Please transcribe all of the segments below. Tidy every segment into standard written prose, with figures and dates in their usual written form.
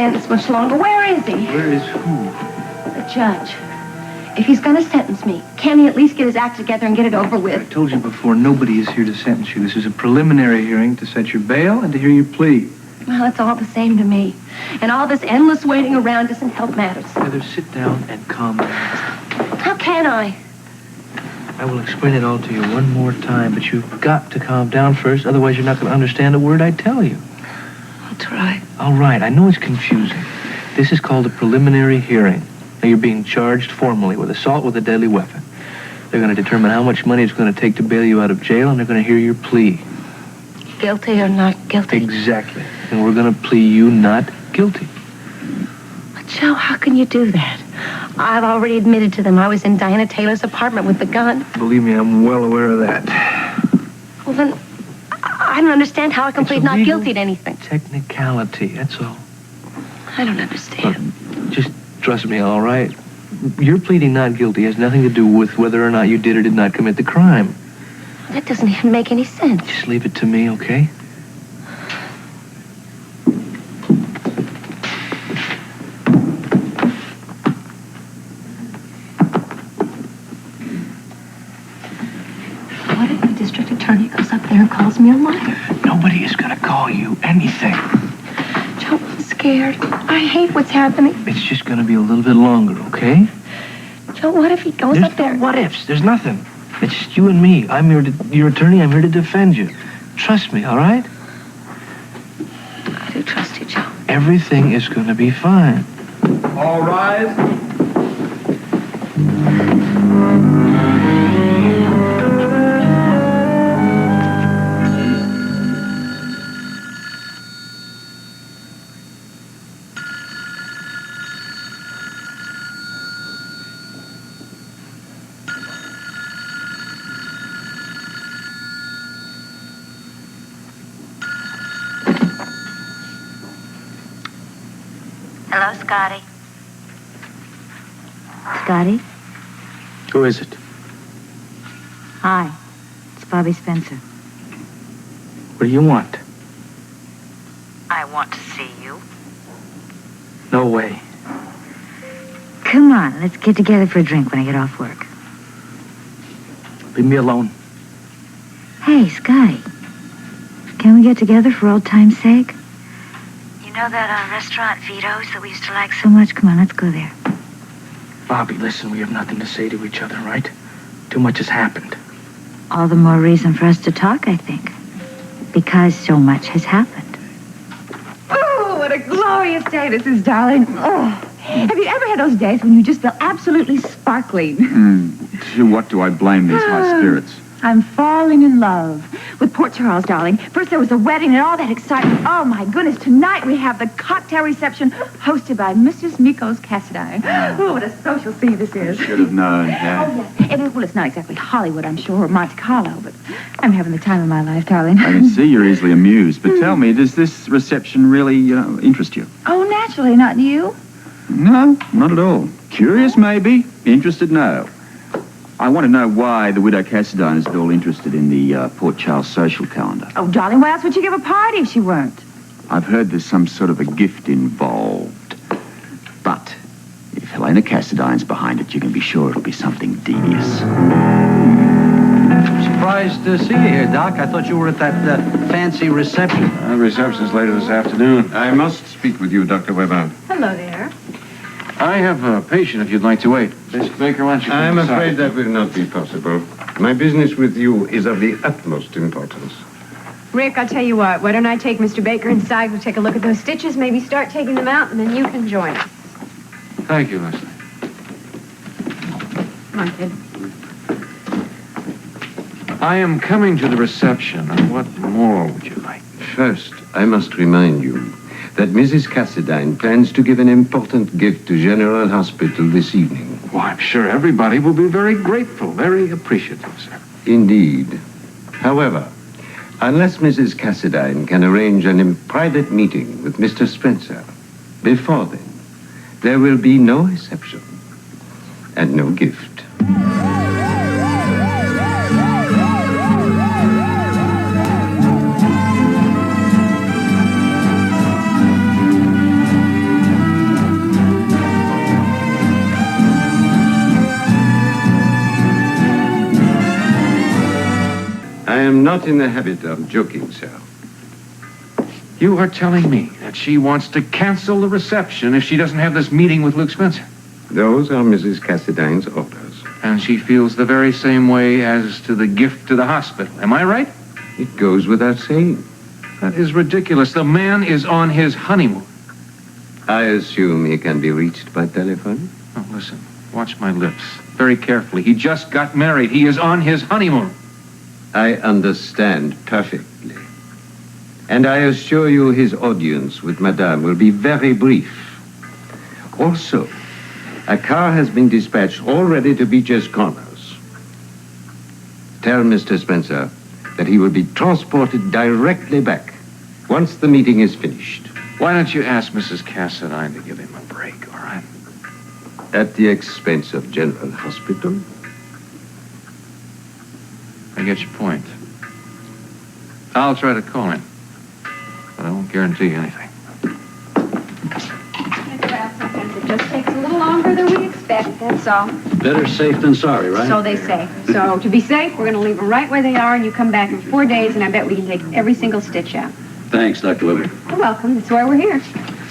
stand this much longer. Where is he? Where is who? The judge. If he's going to sentence me, can he at least get his act together and get it over I with? told you before, nobody is here to sentence you. This is a preliminary hearing to set your bail and to hear your plea. Well, it's all the same to me. And all this endless waiting around doesn't help matters. Heather, sit down and calm down. How can I? I will explain it all to you one more time, but you've got to calm down first, otherwise you're not going to understand a word I tell you. I'll try. All right, I know it's confusing. This is called a preliminary hearing. Now, you're being charged formally with assault with a deadly weapon. They're going to determine how much money it's going to take to bail you out of jail, and they're going to hear your plea. Guilty or not guilty? Exactly. And we're going to plea you not guilty. But, Joe, how can you do that? I've already admitted to them I was in Diana Taylor's apartment with the gun. Believe me, I'm well aware of that. Well, then, I don't understand how I can plead not guilty to anything. Technicality, that's all. I don't understand. Look, just trust me, all right? Your pleading not guilty has nothing to do with whether or not you did or did not commit the crime. That doesn't even make any sense. Just leave it to me, okay? What if the district attorney goes up there and calls me a liar? Nobody is going to call you anything. Joe, I'm scared. I hate what's happening. It's just going to be a little bit longer, okay? Joe, what if he goes up there? There's no what ifs. There's nothing. It's just you and me. I'm your attorney. I'm here to defend you. Trust me, all right? I do trust you, Joe. Everything is going to be fine. All rise. Hello, Scotty. Scotty? Who is it? Hi. It's Bobbie Spencer. What do you want? I want to see you. No way. Come on, let's get together for a drink when I get off work. Leave me alone. Hey, Scotty. Can we get together for old time's sake? You know that restaurant, Vito's, that we used to like so much? Come on, let's go there. Bobbie, listen, we have nothing to say to each other, right? Too much has happened. All the more reason for us to talk, I think. Because so much has happened. Oh, what a glorious day this is, darling. Oh, have you ever had those days when you just feel absolutely sparkling? To what do I blame these high spirits? I'm falling in love with Port Charles, darling. First there was a wedding and all that excitement. Oh, my goodness, tonight we have the cocktail reception hosted by Mrs. Mikos Cassadine. Oh, what a social scene this is. Should have known, yeah. Oh, yes. Well, it's not exactly Hollywood, I'm sure, or Monte Carlo, but I'm having the time of my life, darling. I can see you're easily amused, but tell me, does this reception really interest you? Oh, naturally, not you. No, not at all. Curious, maybe. Interested, no. I want to know why the widow Cassadine is at all interested in the Port Charles social calendar. Oh, darling, why else would you give a party if she weren't? I've heard there's some sort of a gift involved. But if Helena Cassadine's behind it, you can be sure it'll be something devious. Surprised to see you here, Doc. I thought you were at that fancy reception. Reception's later this afternoon. I must speak with you, Dr. Weber. Hello there. I have a patient if you'd like to wait. Mr. Baker, why don't you come I'm inside? afraid that will not be possible. My business with you is of the utmost importance. Rick, I'll tell you what. Why don't I take Mr. Baker inside? We'll take a look at those stitches, maybe start taking them out, and then you can join us. Thank you, Leslie. Come on, kid. I am coming to the reception, and what more would you like? First, I must remind you that Mrs. Cassadine plans to give an important gift to General Hospital this evening. Well, I'm sure everybody will be very grateful, very appreciative, sir. Indeed. However, unless Mrs. Cassadine can arrange a private meeting with Mr. Spencer, before then, there will be no reception and no gift. am not in the habit of joking, sir. You are telling me that she wants to cancel the reception if she doesn't have this meeting with Luke Spencer? Those are Mrs. Cassidyne's orders. And she feels the very same way as to the gift to the hospital. Am I right? It goes without saying. That is ridiculous. The man is on his honeymoon. I assume he can be reached by telephone? Oh, listen. Watch my lips. Very carefully. He just got married. He is on his honeymoon. I understand perfectly. And I assure you his audience with Madame will be very brief. Also, a car has been dispatched already to Beecher's Corners. Tell Mr. Spencer that he will be transported directly back once the meeting is finished. Why don't you ask Mrs. Cassadine to give him a break, all right? At the expense of General Hospital? I get your point. I'll try to call him, but I won't guarantee you anything. Sometimes it just takes a little longer than we expect, that's all. Better safe than sorry, right? So they say. So to be safe, we're going to leave them right where they are, and you come back in 4 days, and I bet we can take every single stitch out. Thanks, Dr. Weber. You're welcome. That's why we're here.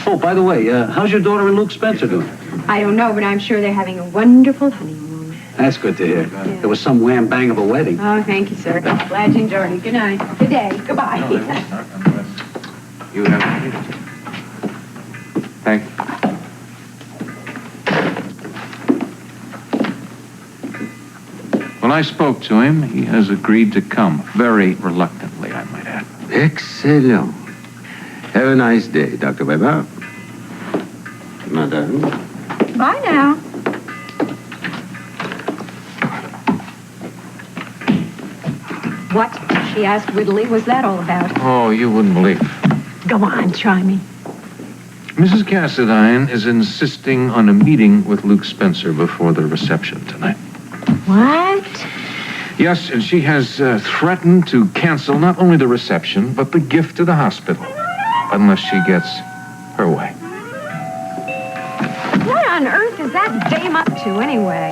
Oh, by the way, how's your daughter and Luke Spencer doing? I don't know, but I'm sure they're having a wonderful honeymoon. That's good to hear. There was some wham bang of a wedding. Oh, thank you, sir. Glad you enjoyed it. Good night. Good day. Goodbye. You have it. Thank you. When I spoke to him, he has agreed to come. Very reluctantly, I might add. Excellent. Have a nice day, Dr. Weber. Madame. Bye now. What, she asked wittily, was that all about? Oh, you wouldn't believe. Go on, try me. Mrs. Cassadine is insisting on a meeting with Luke Spencer before the reception tonight. What? Yes, and she has threatened to cancel not only the reception, but the gift to the hospital, unless she gets her way. What on earth is that dame up to, anyway?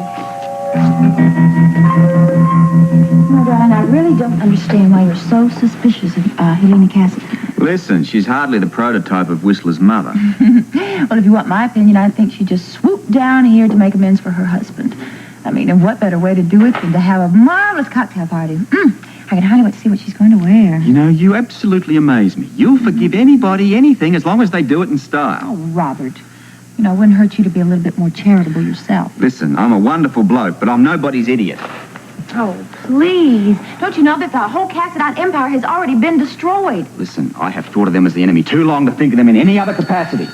No, darling, I really don't understand why you're so suspicious of Helena Cassidy. Listen, she's hardly the prototype of Whistler's mother. Well, if you want my opinion, I think she just swooped down here to make amends for her husband. I mean, and what better way to do it than to have a marvelous cocktail party? I can hardly wait to see what she's going to wear. You know, you absolutely amaze me. You'll forgive anybody, anything, as long as they do it in style. Oh, Robert. You know, it wouldn't hurt you to be a little bit more charitable yourself. Listen, I'm a wonderful bloke, but I'm nobody's idiot. Oh, please. Don't you know that the whole Cassadine Empire has already been destroyed? Listen, I have thought of them as the enemy too long to think of them in any other capacity.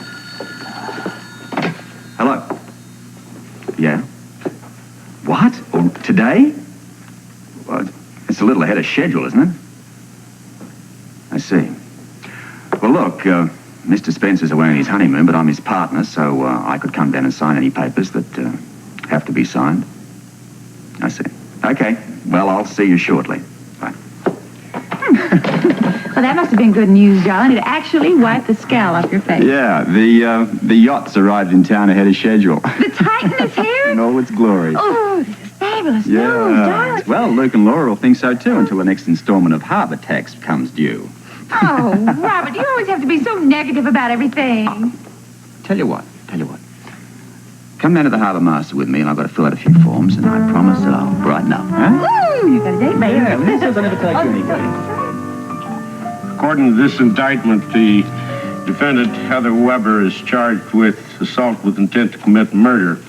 Hello? Yeah? What? Oh, today? Well, it's a little ahead of schedule, isn't it? I see. Well, look, Mr. Spencer's away on his honeymoon, but I'm his partner, so I could come down and sign any papers that have to be signed. I see. Okay. Well, I'll see you shortly. Bye. Well, that must have been good news, darling. It actually wiped the scowl off your face. Yeah, the yacht's arrived in town ahead of schedule. The Titan is here? In all its glory. Oh, this is fabulous news, darling. Well, Luke and Laura will think so, too, until the next installment of Harbour Tax comes due. Oh, Robert, you always have to be so negative about everything. Tell you what. Come down to the Harbour Master with me, and I've got to fill out a few forms, and I promise that I'll brighten up, huh? Ooh, you got a date, baby. Yeah, this doesn't ever take you anywhere. According to this indictment, the defendant, Heather Weber, is charged with assault with intent to commit murder.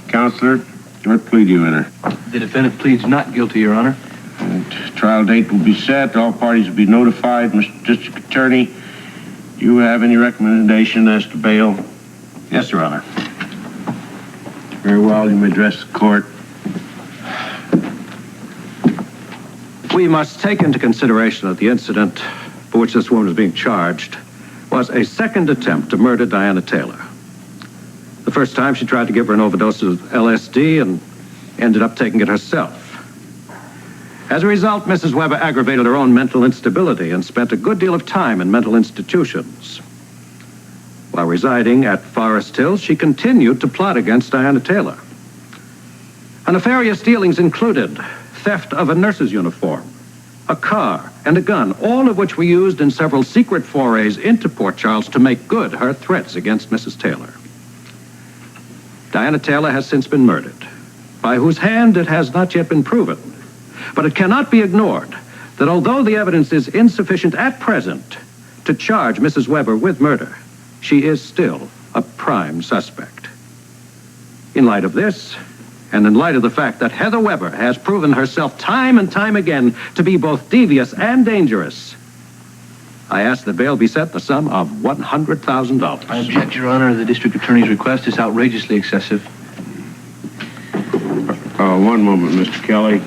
Counselor, what plea do you enter? The defendant pleads not guilty, Your Honor. And trial date will be set. All parties will be notified. Mr. District Attorney, do you have any recommendation as to bail? Yes, Your Honor. Very well. You may address the court. We must take into consideration that the incident for which this woman is being charged was a second attempt to murder Diana Taylor. The first time she tried to give her an overdose of LSD and ended up taking it herself. As a result, Mrs. Weber aggravated her own mental instability and spent a good deal of time in mental institutions. While residing at Forest Hills, she continued to plot against Diana Taylor. Her nefarious dealings included theft of a nurse's uniform, a car, and a gun, all of which were used in several secret forays into Port Charles to make good her threats against Mrs. Taylor. Diana Taylor has since been murdered, by whose hand it has not yet been proven. But it cannot be ignored that although the evidence is insufficient at present to charge Mrs. Weber with murder, she is still a prime suspect. In light of this, and in light of the fact that Heather Weber has proven herself time and time again to be both devious and dangerous, I ask that bail be set the sum of $100,000. I object, Your Honor. The district attorney's request is outrageously excessive. One moment, Mr. Kelly.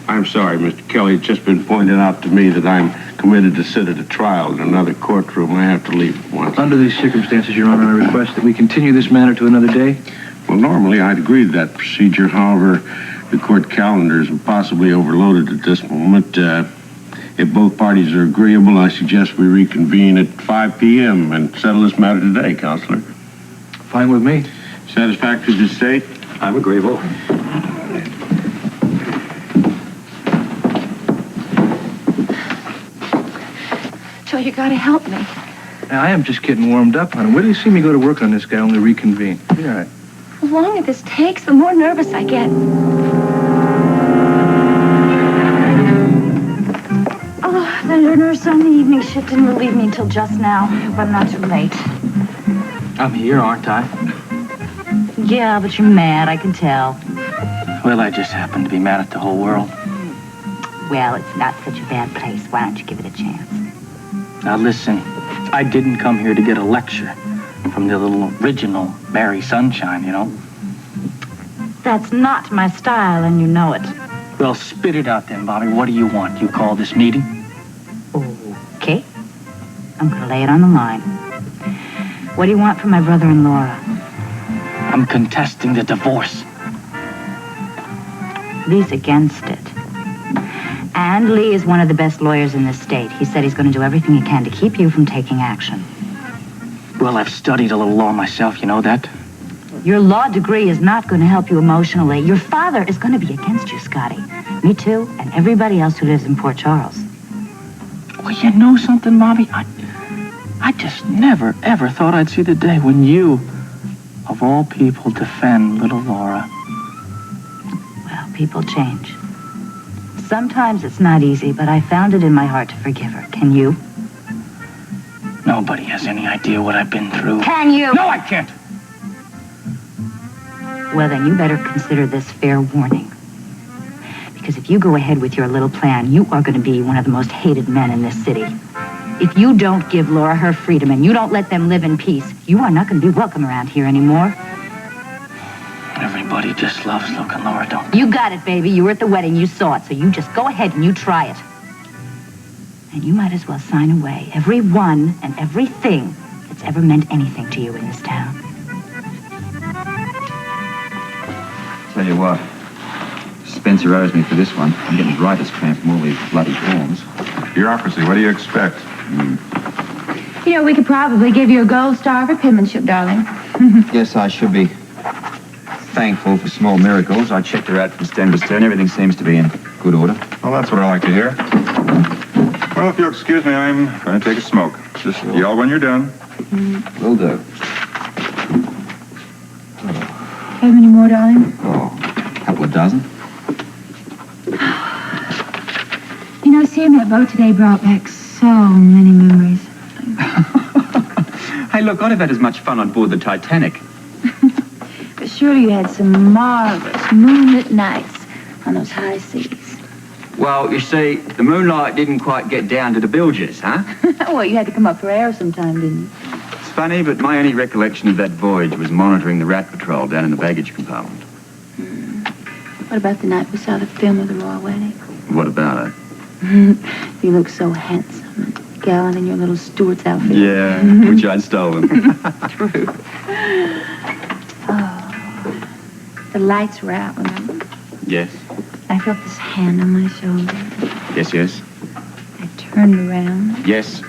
I'm sorry, Mr. Kelly. It's just been pointed out to me that I'm committed to sit at a trial in another courtroom. I have to leave at once. Under these circumstances, Your Honor, I request that we continue this matter to another day. Well, normally I'd agree to that procedure. However, the court calendar is possibly overloaded at this moment. If both parties are agreeable, I suggest we reconvene at 5 p.m. and settle this matter today, Counselor. Fine with me. Satisfactory to the state? I'm agreeable. Joe, you gotta help me. I am just getting warmed up, honey. Wait till you see me go to work on this guy, only reconvene. Be all right. The longer this takes, the more nervous I get. Oh, the nurse on the evening shift didn't relieve me until just now. I hope I'm not too late. I'm here, aren't I? Yeah, but you're mad, I can tell. Well, I just happen to be mad at the whole world. Well, it's not such a bad place. Why don't you give it a chance? Now, listen, I didn't come here to get a lecture from the little original Mary Sunshine, you know? That's not my style, and you know it. Well, spit it out then, Bobbie. What do you want? You call this meeting? Okay. I'm gonna lay it on the line. What do you want from my brother and Laura? I'm contesting the divorce. Lee's against it. And Lee is one of the best lawyers in this state. He said he's going to do everything he can to keep you from taking action. Well, I've studied a little law myself, you know that? Your law degree is not going to help you emotionally. Your father is going to be against you, Scotty. Me too, and everybody else who lives in Port Charles. Well, you know something, Bobbie? I just never, ever thought I'd see the day when you, of all people, defend little Laura. Well, people change. Sometimes it's not easy, but I found it in my heart to forgive her. Can you? Nobody has any idea what I've been through. Can you? No, I can't. Well, then you better consider this fair warning. Because if you go ahead with your little plan, you are going to be one of the most hated men in this city. If you don't give Laura her freedom and you don't let them live in peace, you are not going to be welcome around here anymore. Everybody just loves looking Laura, don't they? You got it, baby. You were at the wedding. You saw it. So you just go ahead and you try it. And you might as well sign away everyone and everything that's ever meant anything to you in this town. Tell you what, Spencer owes me for this one. I'm getting writer's cramp from all these bloody forms. Bureaucracy, what do you expect? You know, we could probably give you a gold star for penmanship, darling. Yes, I should be thankful for small miracles. I checked her out from stem to stern. Everything seems to be in good order. Well, that's what I like to hear. Well, if you'll excuse me, I'm going to take a smoke. Just yell when you're done. Will do. Have any more, darling? Oh, a couple of dozen. You know, seeing that boat today brought back so many memories. Hey, look, I'd have had as much fun on board the Titanic. But surely you had some marvelous moonlit nights on those high seas. Well, you see, the moonlight didn't quite get down to the bilges, huh? Well, you had to come up for air sometime, didn't you? It's funny, but my only recollection of that voyage was monitoring the rat patrol down in the baggage compartment. What about the night we saw the film of the royal wedding? What about it? You look so handsome and gallant in your little steward's outfit. Yeah, which I'd stolen. True. Oh, the lights were out, remember? Yes. I felt this hand on my shoulder. Yes, yes. I turned around. Yes.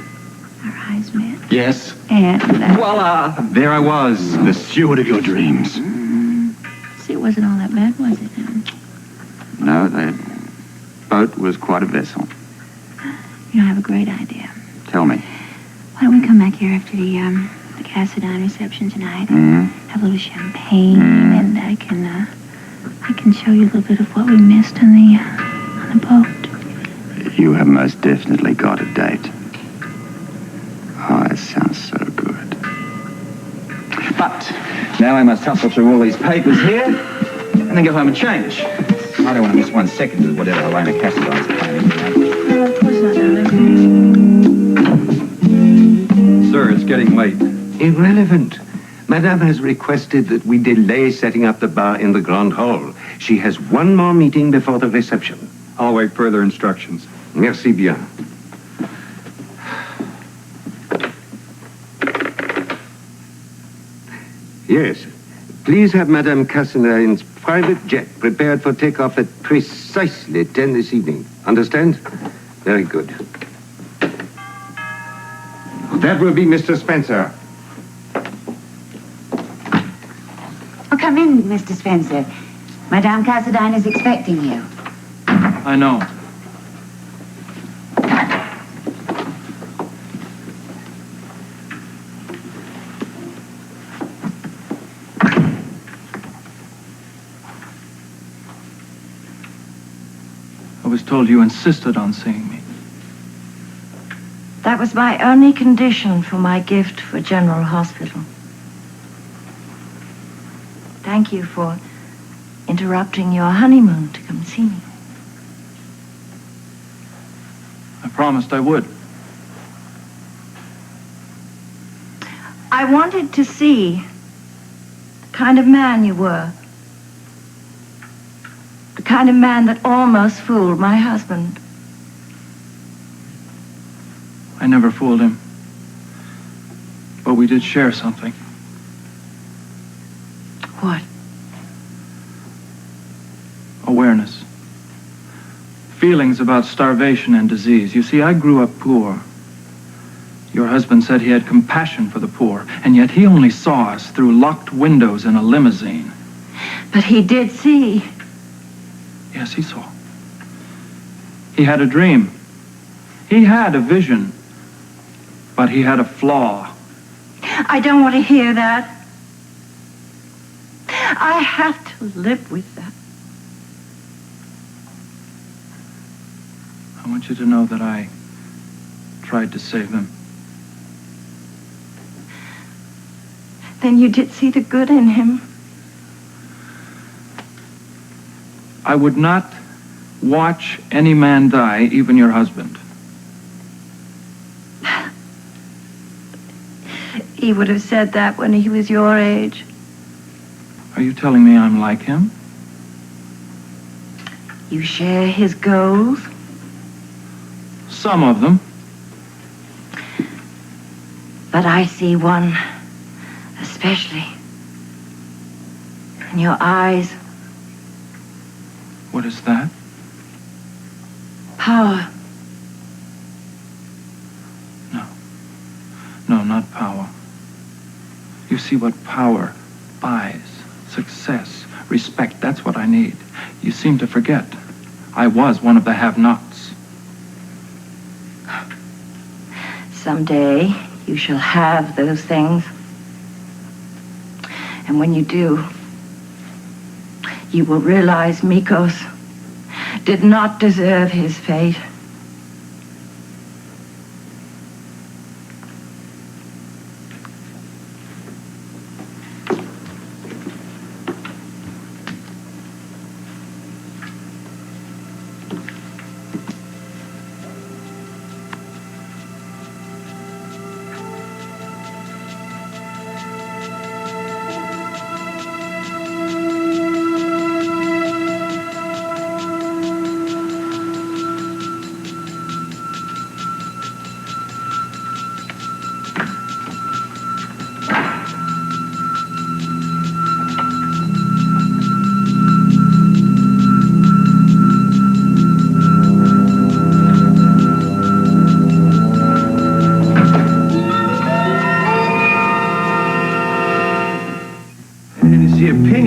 Our eyes met. Yes. And Voila! There I was, the steward of your dreams. wasn't all that bad, was it? No, the boat was quite a vessel. You know, I have a great idea. Tell me. Why don't we come back here after the Cassadine reception tonight? Mm-hmm. Have a little champagne, and I can show you a little bit of what we missed on the boat. You have most definitely got a date. Oh, it sounds so good. But now I must hustle through all these papers here and then go home and change. I don't want to miss 1 second of whatever Helena Cassadine's planning. No, of course not, darling. Sir, it's getting late. Irrelevant. Madame has requested that we delay setting up the bar in the Grand Hall. She has one more meeting before the reception. I'll wait further instructions. Merci bien. Yes. Please have Madame Cassadine's private jet prepared for takeoff at precisely 10 this evening. Understand? Very good. That will be Mr. Spencer. Oh, come in, Mr. Spencer. Madame Cassadine is expecting you. I know. I was told you insisted on seeing me. That was my only condition for my gift for General Hospital. Thank you for interrupting your honeymoon to come see me. I promised I would. I wanted to see the kind of man you were. The kind of man that almost fooled my husband. I never fooled him. But we did share something. What? Awareness. Feelings about starvation and disease. You see, I grew up poor. Your husband said he had compassion for the poor, and yet he only saw us through locked windows in a limousine. But he did see. Yes, he saw. He had a dream. He had a vision. But he had a flaw. I don't want to hear that. I have to live with that. I want you to know that I tried to save him. Then you did see the good in him. I would not watch any man die, even your husband. He would have said that when he was your age. Are you telling me I'm like him? You share his goals? Some of them. But I see one, especially. In your eyes. What is that? Power. No, not power. You see what power buys. Success, respect, that's what I need. You seem to forget. I was one of the have-nots. Someday, you shall have those things. And when you do, you will realize Mikos did not deserve his fate.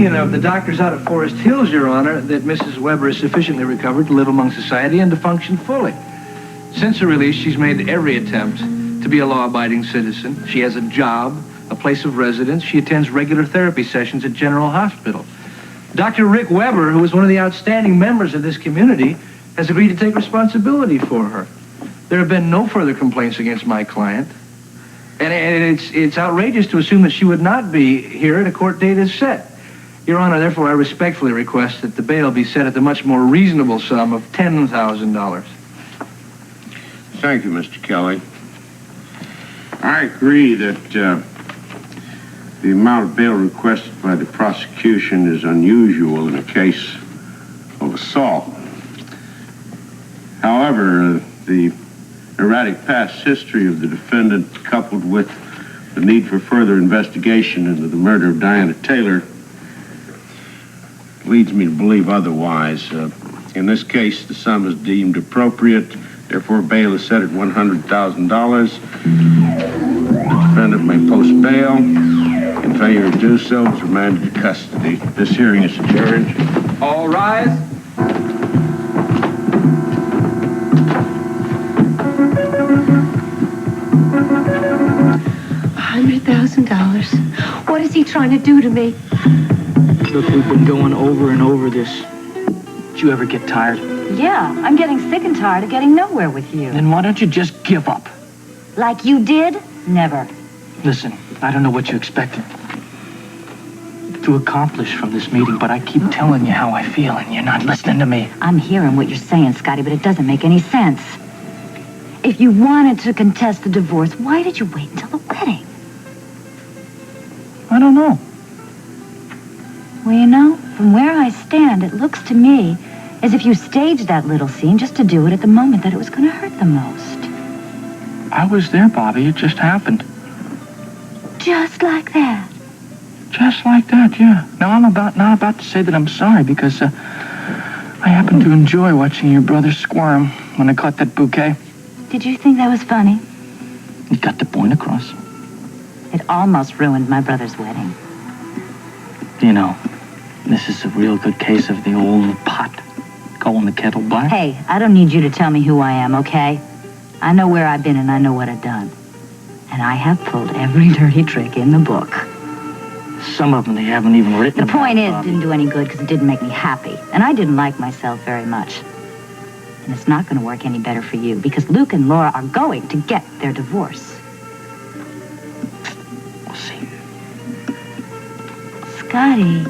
opinion of the doctors out at Forest Hills, Your Honor, that Mrs. Weber is sufficiently recovered to live among society and to function fully. Since her release, she's made every attempt to be a law-abiding citizen. She has a job, a place of residence. She attends regular therapy sessions at General Hospital. Dr. Rick Weber, who is one of the outstanding members of this community, has agreed to take responsibility for her. There have been no further complaints against my client. And it's outrageous to assume that she would not be here at a court date as set. Your Honor, therefore, I respectfully request that the bail be set at the much more reasonable sum of $10,000. Thank you, Mr. Kelly. I agree that the amount of bail requested by the prosecution is unusual in a case of assault. However, the erratic past history of the defendant, coupled with the need for further investigation into the murder of Diana Taylor, leads me to believe otherwise. In this case, the sum is deemed appropriate. Therefore, bail is set at $100,000. The defendant may post bail. In failure to do so, is remanded to custody. This hearing is adjourned. All rise. $100,000. What is he trying to do to me? Look, we've been going over and over this. Did you ever get tired? Yeah, I'm getting sick and tired of getting nowhere with you. Then why don't you just give up? Like you did? Never. Listen, I don't know what you expected to accomplish from this meeting, but I keep telling you how I feel, and you're not listening to me. I'm hearing what you're saying, Scotty, but it doesn't make any sense. If you wanted to contest the divorce, why did you wait until the wedding? I don't know. Well, you know, from where I stand, it looks to me as if you staged that little scene just to do it at the moment that it was going to hurt the most. I was there, Bobbie. It just happened. Just like that. Just like that, yeah. Now, I'm not about to say that I'm sorry because I happen to enjoy watching your brother squirm when I caught that bouquet. Did you think that was funny? You got the point across. It almost ruined my brother's wedding. You know, this is a real good case of the old pot calling the kettle black. Hey, I don't need you to tell me who I am, okay? I know where I've been and I know what I've done. And I have pulled every dirty trick in the book. Some of them they haven't even written The point is, about, it didn't do any good because it didn't make me happy. And I didn't like myself very much. And it's not going to work any better for you because Luke and Laura are going to get their divorce. We'll see. Scotty,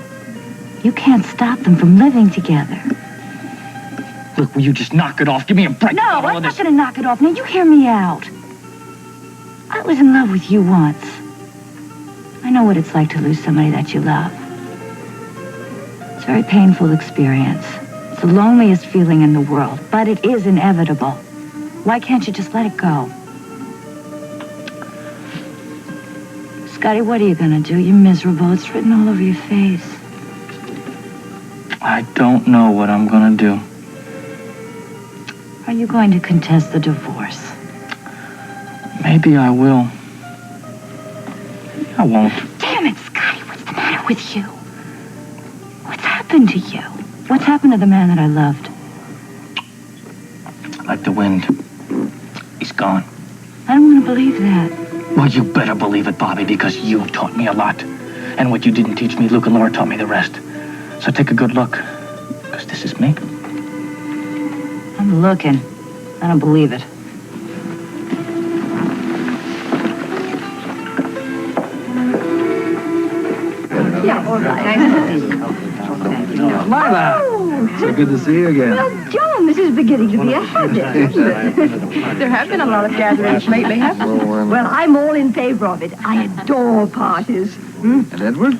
you can't stop them from living together. Look, will you just knock it off? Give me a break. No, I'm not going to knock it off. Now, you hear me out. I was in love with you once. I know what it's like to lose somebody that you love. It's a very painful experience. It's the loneliest feeling in the world, but it is inevitable. Why can't you just let it go? Scotty, what are you going to do? You're miserable. It's written all over your face. I don't know what I'm going to do. Are you going to contest the divorce? Maybe I will. I won't. Damn it, Scotty. What's the matter with you? What's happened to you? What's happened to the man that I loved? Like the wind. He's gone. I don't want to believe that. Well, you better believe it, Bobbie, because you taught me a lot. And what you didn't teach me, Luke and Laura taught me the rest. So take a good look, because this is me. I'm looking. I don't believe it. Yeah, all right. Nice to see you. Lila! Oh, So good to see you again. well, John, this is beginning to be a habit, isn't it? There have been a lot of gatherings lately, haven't there? Well, I'm all in favor of it. I adore parties. And Edward?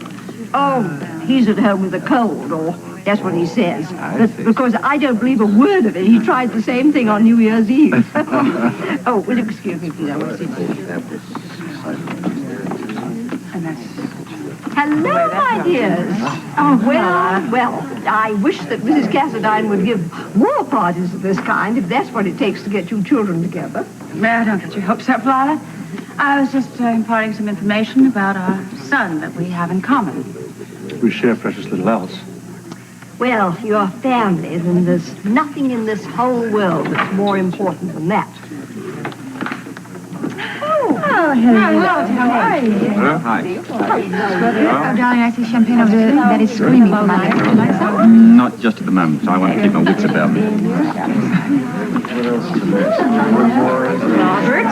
Oh, he's at home with a cold, or that's what he says. But because I don't believe a word of it, he tried the same thing on New Year's Eve. Oh, will you excuse me, please? I want to see. Hello, my dears. Oh, well, I wish that Mrs. Cassadine would give more parties of this kind, if that's what it takes to get you children together. Well, don't get your hopes up, Lila. I was just imparting some information about our son that we have in common. we share precious little else. Well, your family, then there's nothing in this whole world that's more important than that. Oh, hello. How are you? Hello? Hi. Oh, darling, I see champagne over there that is screaming for my life. Would you like some? Not just at the moment. I want to keep my wits about me. Robert?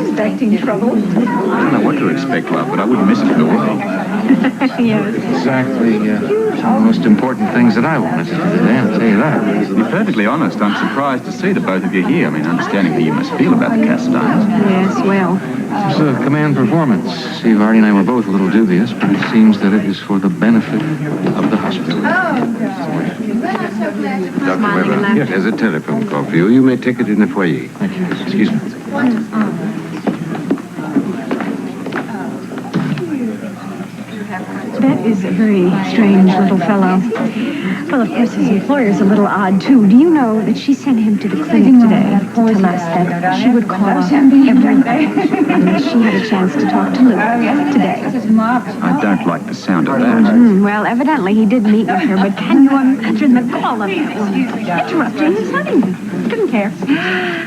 Expecting trouble? I don't know what to expect, love, but I wouldn't miss it for the world. Yes. Exactly some of the most important things that I wanted to do today, I'll tell you that. To be perfectly honest, I'm surprised to see the both of you here. I mean, understanding how you must feel about the Castines. Yes, well, It's a command performance. Steve, Artie and I were both a little dubious, but it seems that it is for the benefit of the hospital. Dr. Weber, there's a telephone call for you. You may take it in the foyer. Thank you. Excuse me. that is a very strange little fellow. Well, of course, his employer's a little odd, too. Do you know that she sent him to the clinic today to tell us that she would call off everything unless she had a chance to talk to Lou today? I don't like the sound of that. Well, evidently he did meet with her, but can you imagine the call of that woman interrupting his honeymoon? Couldn't care.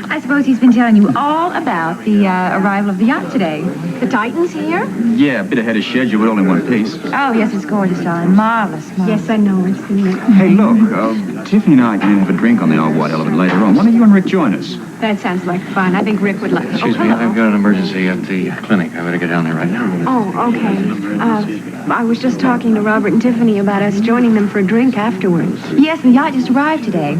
I suppose he's been telling you all about the arrival of the yacht today. The Titan's here? Yeah, a bit ahead of schedule, but all in one piece. Oh, yes, it's gorgeous, darling. Marvelous. Yes, I know. I've seen it. Hey, look, Tiffany and I can have a drink on the old white elephant later on. Why don't you and Rick join us? That sounds like fun. I think Rick would like it. Excuse me, I've got an emergency at the clinic. I better get down there right now. Oh, okay. I was just talking to Robert and Tiffany about us joining them for a drink afterwards. Yes, the yacht just arrived today.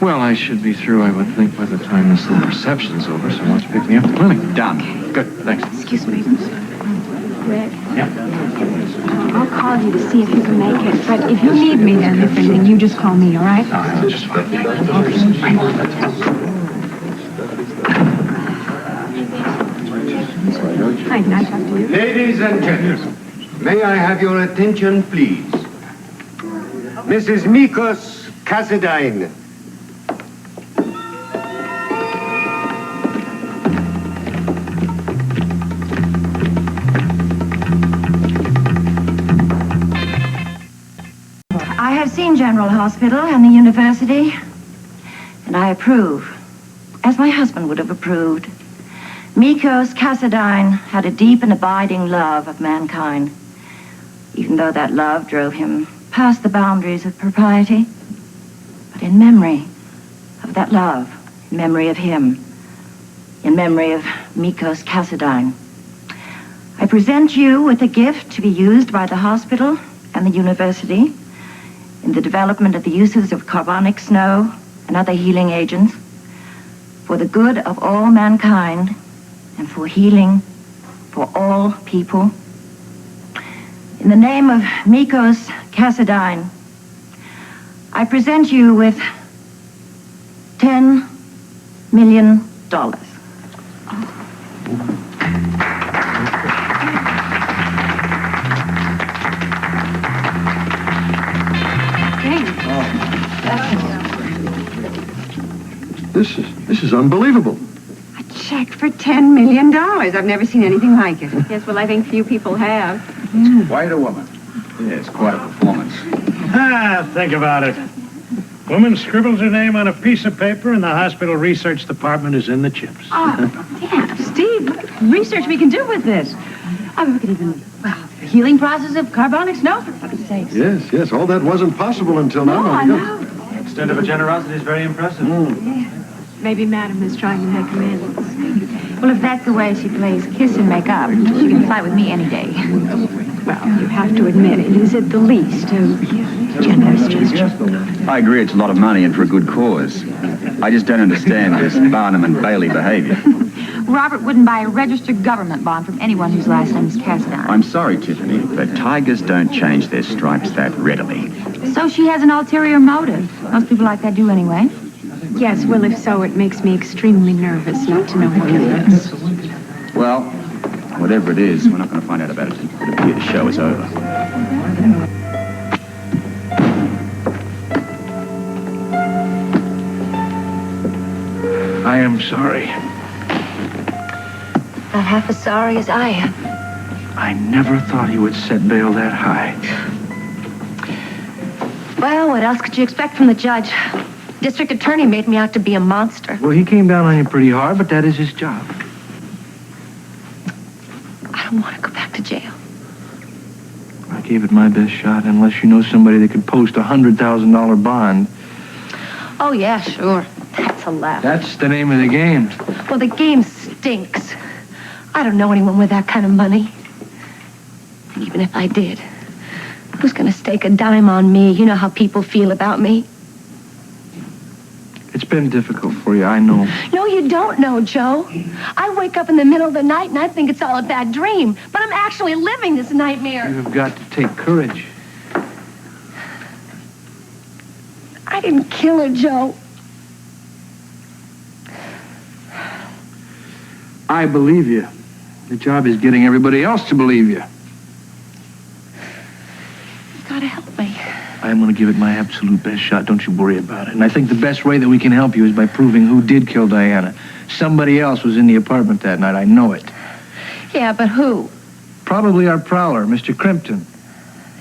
Well, I should be through, I would think, by the time this little reception's over, so why don't you pick me up at the clinic? Done. Good, thanks. Excuse me. Rick? Yeah. I'll call you to see if you can make it, but if you need me then, if anything, you just call me, all right? No, I'm just fine. Hi, can I talk to you? Ladies and gentlemen, may I have your attention, please? Mrs. Mikos Kassadine. I have seen General Hospital and the university, and I approve, as my husband would have approved. Mikos Kassadine had a deep and abiding love of mankind, even though that love drove him past the boundaries of propriety. But in memory of that love, in memory of him, in memory of Mikos Kassadine, I present you with a gift to be used by the hospital and the university in the development of the uses of carbonic snow and other healing agents for the good of all mankind and for healing for all people. In the name of Mikos Kassadine, I present you with $10 million. This is unbelievable. A check for $10 million. I've never seen anything like it. Yes, well, I think few people have. Quite a woman. Yes, quite a performance. Think about it. Woman scribbles her name on a piece of paper, and the hospital research department is in the chips. Oh, yeah, Steve, look at the research we can do with this. Oh, we could even, well, the healing process of carbonic snow, for fucking sakes. Yes, all that wasn't possible until now. No, I know. The extent of her generosity is very impressive. Maybe Madam is trying to make amends. Well, if that's the way she plays kiss and make up, she can fight with me any day. Well, you have to admit it is at the least a generous gesture. I agree it's a lot of money and for a good cause. I just don't understand this Barnum and Bailey behavior. Robert wouldn't buy a registered government bond from anyone whose last name is Cassadine. I'm sorry, Tiffany, but tigers don't change their stripes that readily. So she has an ulterior motive. Most people like that do anyway. Yes, well, if so, it makes me extremely nervous not to know what it is. Well, whatever it is, we're not going to find out about it until the show is over. I am sorry. Not half as sorry as I am. I never thought he would set bail that high. Well, what else could you expect from the judge? District attorney made me out to be a monster. Well, he came down on you pretty hard, but that is his job. I don't want to go back to jail. I gave it my best shot, unless you know somebody that could post $100,000 bond. Oh, yeah, sure. That's a laugh. That's the name of the game. Well, the game stinks. I don't know anyone with that kind of money. Even if I did, who's going to stake a dime on me? You know how people feel about me. It's been difficult for you, I know. No, you don't know, Joe. I wake up in the middle of the night and I think it's all a bad dream. But I'm actually living this nightmare. You've got to take courage. I didn't kill her, Joe. I believe you. The job is getting everybody else to believe you. You gotta help me. I'm going to give it my absolute best shot. Don't you worry about it. And I think the best way that we can help you is by proving who did kill Diana. Somebody else was in the apartment that night. I know it. Yeah, but who? Probably our prowler, Mr. Crimpton.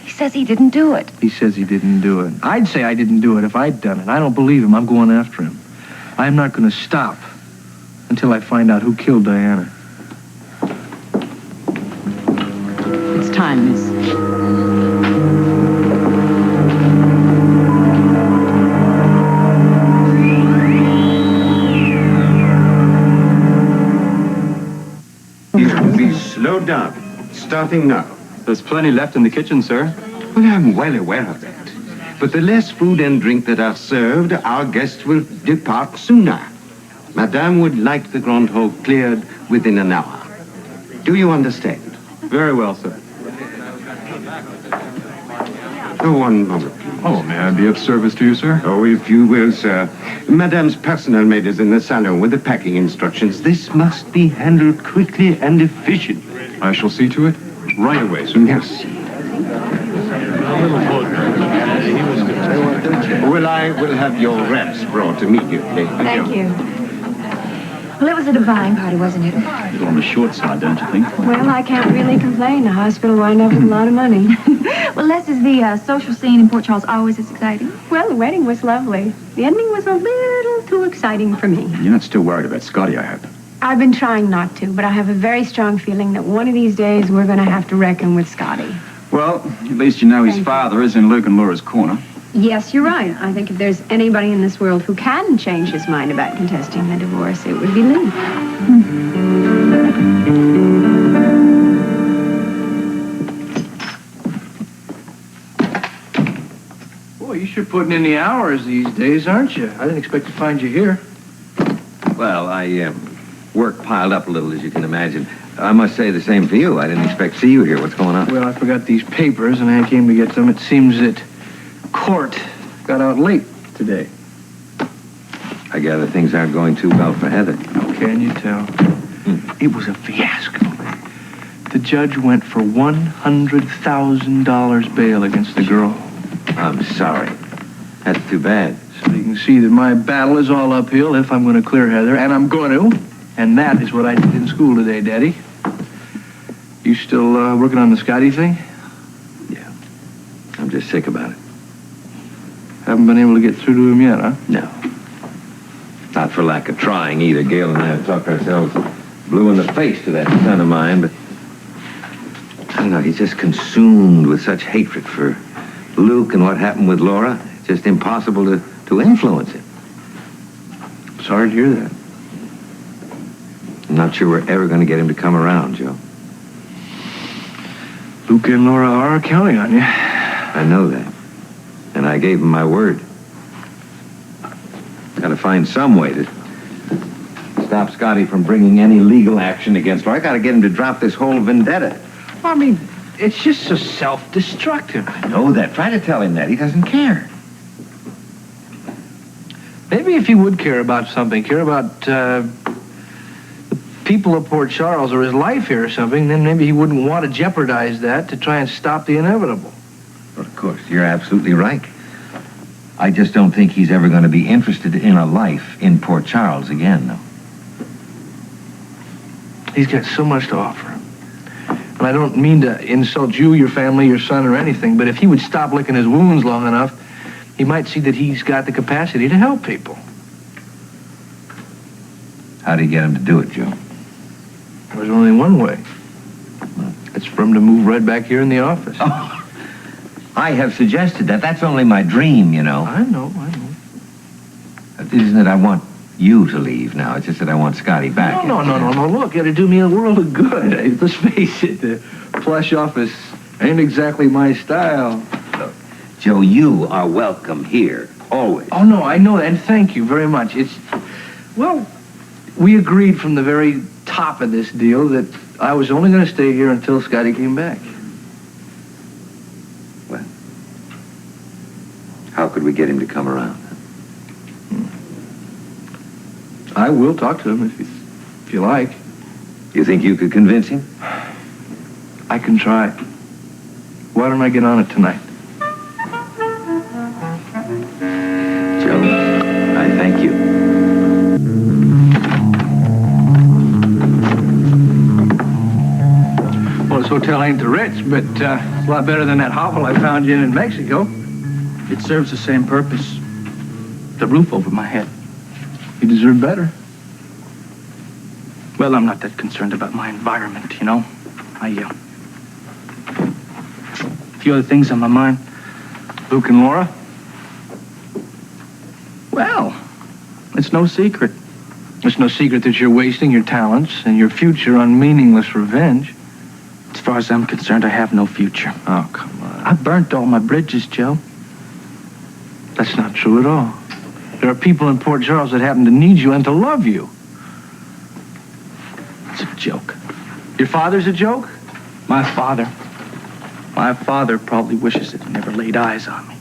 He says he didn't do it. He says he didn't do it. I'd say I didn't do it if I'd done it. I don't believe him. I'm going after him. I'm not going to stop until I find out who killed Diana. It's time, miss. Slow down. Starting now. There's plenty left in the kitchen, sir. Well, I'm well aware of that. But the less food and drink that are served, our guests will depart sooner. Madame would like the Grand Hall cleared within an hour. Do you understand? Very well, sir. Oh, one moment, please. Oh, may I be of service to you, sir? Oh, if you will, sir. Madame's personal maid is in the salon with the packing instructions. This must be handled quickly and efficiently. I shall see to it right away, sir. Merci. Well, I will have your wraps brought immediately. Thank you. Well, it was a divine party, wasn't it? A little on the short side, don't you think? Well, I can't really complain. The hospital wound up with a lot of money. Well, Les, is the social scene in Port Charles always as exciting? Well, the wedding was lovely. The ending was a little too exciting for me. You're not still worried about Scotty, I hope. I've been trying not to, but I have a very strong feeling that one of these days we're going to have to reckon with Scotty. Well, at least you know his father is in Luke and Laura's corner. Yes, you're right. I think if there's anybody in this world who can change his mind about contesting the divorce, it would be Lee. Boy, you're sure putting in the hours these days, aren't you? I didn't expect to find you here. Well, work piled up a little, as you can imagine. I must say the same for you. I didn't expect to see you here. What's going on? Well, I forgot these papers, and I came to get them. It seems that court got out late today. I gather things aren't going too well for Heather. How can you tell? It was a fiasco. The judge went for $100,000 bail against the girl. I'm sorry. That's too bad. So you can see that my battle is all uphill if I'm going to clear Heather, and I'm going to. And that is what I did in school today, Daddy. You still working on the Scotty thing? Yeah. I'm just sick about it. Haven't been able to get through to him yet, huh? No. Not for lack of trying either. Gail and I have talked ourselves blue in the face to that son of mine, but I don't know, he's just consumed with such hatred for Luke and what happened with Laura. It's just impossible to influence him. Sorry to hear that. I'm not sure we're ever going to get him to come around, Joe. Luke and Laura are counting on you. I know that. And I gave him my word. Got to find some way to stop Scotty from bringing any legal action against Laura. I got to get him to drop this whole vendetta. I mean, it's just so self-destructive. I know that. Try to tell him that. He doesn't care. Maybe if he would care about something, care about the people of Port Charles or his life here or something, then maybe he wouldn't want to jeopardize that to try and stop the inevitable. Well, of course, you're absolutely right. I just don't think he's ever going to be interested in a life in Port Charles again, though. He's got so much to offer. And I don't mean to insult you, your family, your son, or anything, but if he would stop licking his wounds long enough, He might see that he's got the capacity to help people. How do you get him to do it, Joe? There's only one way. It's for him to move right back here in the office. Oh, I have suggested that. That's only my dream, you know. I know. It isn't that I want you to leave now. It's just that I want Scotty back. No. Look, it'll do me a world of good. Let's face it, the plush office ain't exactly my style. Look, Joe, you are welcome here, always. Oh, no, I know that, and thank you very much. Well, we agreed from the very top of this deal that I was only going to stay here until Scotty came back. Well, how could we get him to come around? I will talk to him if you like. You think you could convince him? I can try. Why don't I get on it tonight? Joe, I thank you. Well, this hotel ain't the Ritz, but it's a lot better than that hovel I found you in Mexico. It serves the same purpose. The roof over my head. You deserve better. Well, I'm not that concerned about my environment, you know. A few other things on my mind. Luke and Laura? Well, it's no secret. It's no secret that you're wasting your talents and your future on meaningless revenge. As far as I'm concerned, I have no future. Oh, come on. I burnt all my bridges, Joe. That's not true at all. There are people in Port Charles that happen to need you and to love you. It's a joke. Your father's a joke? My father probably wishes that he never laid eyes on me.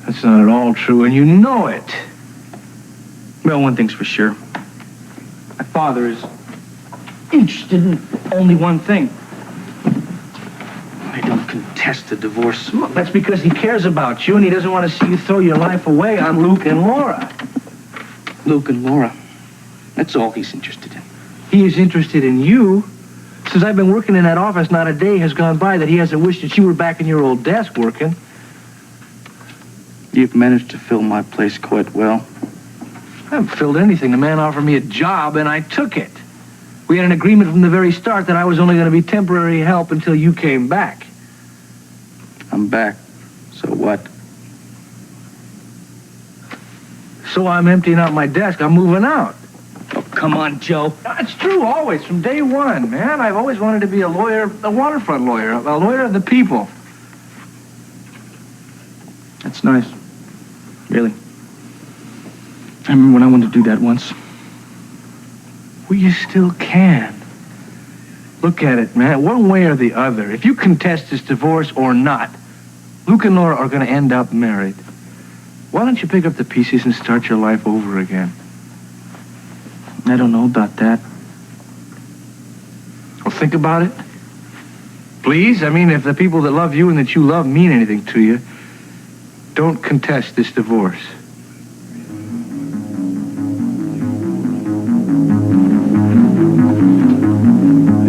That's not at all true, and you know it. Well, one thing's for sure. My father is interested in only one thing. I don't contest the divorce. Well, that's because he cares about you, and he doesn't want to see you throw your life away on Luke and Laura. Luke and Laura. That's all he's interested in. He is interested in you. Since I've been working in that office, not a day has gone by that he hasn't wished that you were back in your old desk working. You've managed to fill my place quite well. I haven't filled anything. The man offered me a job, and I took it. We had an agreement from the very start that I was only going to be temporary help until you came back. I'm back. So what? So I'm emptying out my desk. I'm moving out. Oh, come on, Joe. It's true, always, from day one, man. I've always wanted to be a lawyer, a waterfront lawyer, a lawyer of the people. That's nice. Really. I remember when I wanted to do that once. Well, you still can. Look at it, man. One way or the other. If you contest this divorce or not, Luke and Laura are going to end up married. Why don't you pick up the pieces and start your life over again? I don't know about that. Well, think about it. Please? I mean, if the people that love you and that you love mean anything to you, don't contest this divorce.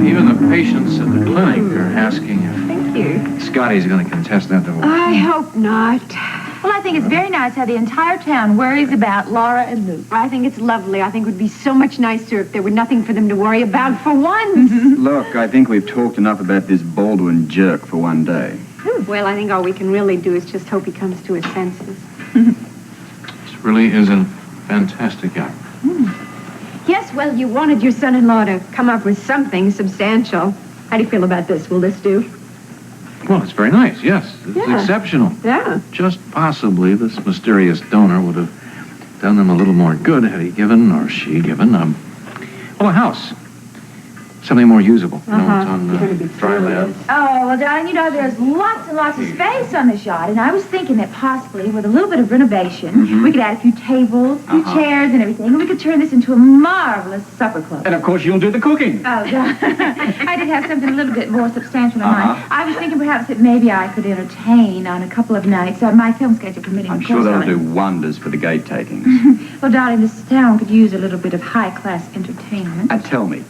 Even the patients at the clinic are asking if Thank you. Scotty's going to contest that divorce. I hope not. Well, I think it's very nice how the entire town worries about Laura and Luke. I think it's lovely. I think it would be so much nicer if there were nothing for them to worry about for once. Look, I think we've talked enough about this Baldwin jerk for one day. Well, I think all we can really do is just hope he comes to his senses. This really is a fantastic act. Yes, well, you wanted your son-in-law to come up with something substantial. How do you feel about this? Will this do? Well, it's very nice, yes. It's Yeah. exceptional. Yeah. Just possibly this mysterious donor would have done them a little more good had he given, or she given, a house. Something more usable. You know, it's on dry land. Oh, well, darling, you know, there's lots and lots of space on this yacht, and I was thinking that possibly with a little bit of renovation, we could add a few tables, a few chairs and everything, and we could turn this into a marvelous supper club. And of course you'll do the cooking. Oh, I did have something a little bit more substantial in mind. I was thinking perhaps that maybe I could entertain on a couple of nights, my film schedule permitting. I'm of sure course, that'll darling. do wonders for the gate takings. Well, darling, this town could use a little bit of high-class entertainment. And tell me,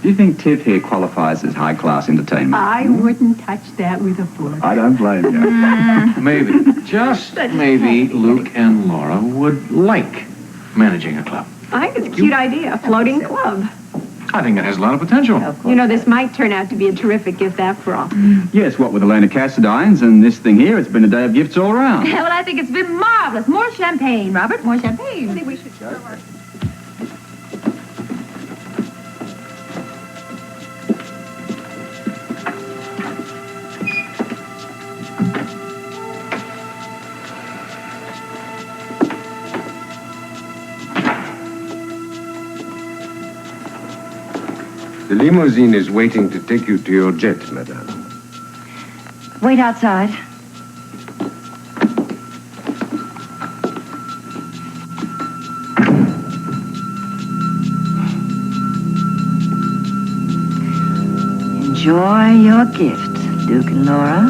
Do you think Tiff here qualifies as high-class entertainment? I wouldn't touch that with a fork. I don't blame you. Maybe, just maybe, Luke and Laura would like managing a club. I think it's a cute idea, a floating club. I think it has a lot of potential. You know, this might turn out to be a terrific gift after all. Yes, what with Helena Cassadines and this thing here, it's been a day of gifts all around. Well, I think it's been marvelous. More champagne, Robert, more champagne. I think we should show our... The limousine is waiting to take you to your jet, madame. Wait outside. Enjoy your gift, Luke and Laura,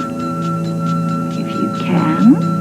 if you can.